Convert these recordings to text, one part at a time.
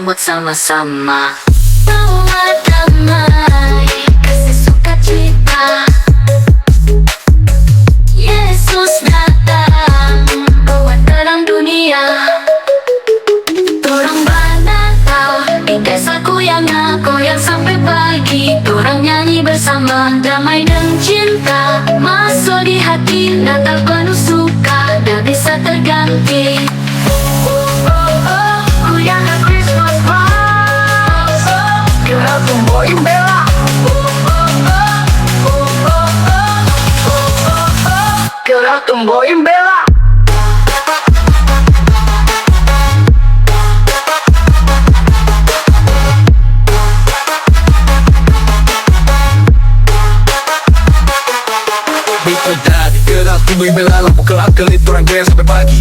sambut sama-sama. Bawa damai, kasih sukacita. Yesus datang, bawa terang dunia. Torang Natal, di desaku yang goyang sampai pagi. Torang nyanyi bersama, damai dan cinta masuk di hati. Natal penuh suka, tak bisa terganti. Goyang Christmas vibes, kita tumbuhin bela. Kita tumbuhin bela. Beat gerak tumbuhin bela, lampu kelap-kelip orang goyang sampai pagi.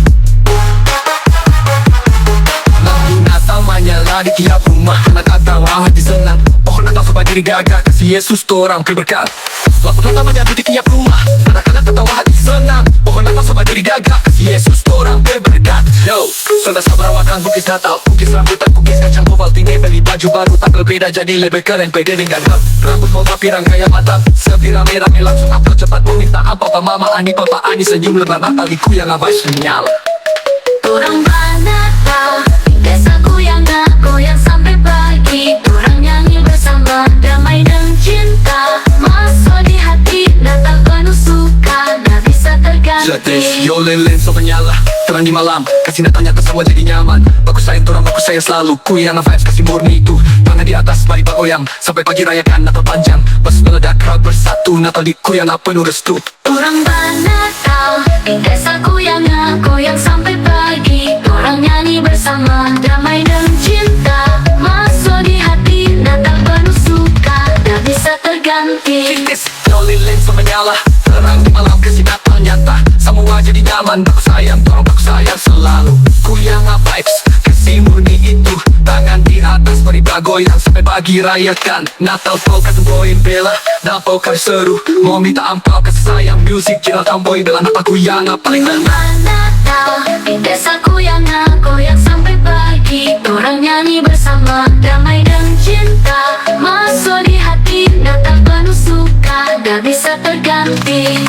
Lampu Natal menyala di tiap rumah, anak datang hati senang. Pohon Natal sobat diri gagah, kasih Yesus torang berkat. Lampu Natal menyala di tiap rumah, anak-anak tertawa hati senang. Pohon Natal sobat diri gagah, kasih Yesus torang berkat. Yo, sudah sabar makan kukis Natal, kukis rambutan, kukis kacang Ovaltine. Beli baju baru tak berbeda jadi lebih keren, pede dengan gap. Rambut motor pirang gaya mantap, selfie rame-rame langsung upload cepat. Mau minta apa Papa Mama Ani, Papa Ani senyum lebar Natal di ku yang abai senyal. Torang Natal, di desaku yang goyang sampai pagi. Torang nyanyi bersama, damai dan cinta masuk di hati. Natal penuh suka, tak bisa Jetis, terganti. yo lilin so menyala, terang di malam, kasih Natalnya ke semua jadi nyaman. Baku sayang torang, baku sayang selalu, ku yang vibes kasih murni itu. Tangan di atas, mari goyang, sampai pagi rayakan Natal panjang. Pas meledak crowd bersatu, Natal di ku yang penuh restu. Torang Natal, di desaku yang goyang sampai pagi. Torang nyanyi bersama, damai dan cinta masuk di hati. Natal penuh suka, tak bisa terganti. Jetis, yo lilin so menyala, terang di malam, kasih Natal nyata. Semua jadi nyaman, baku sayang torang, baku sayang selalu. Ku yang vibes, kasih murni itu. Tangan di atas, mari goyang sampai pagi rayakan Natal. Polka tumbuhin bela, dan polka seru. Mau minta ampau kasih sayang, musik jiral tambohin bela. Natal ku yang paling enak. Natal, di desaku yang goyang sampai pagi. Torang nyanyi bersama, damai dan cinta masuk di hati. Natal penuh suka, tak bisa terganti.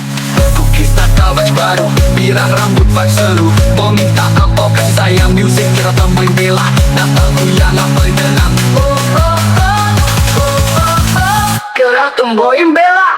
Kukis Natal baju baru, pirang rambut vibe seru. Mau minta ampau kasih sayang, musik jiral tambohin bela. Natal ku yang paling enak. Kita tumbuhin bela.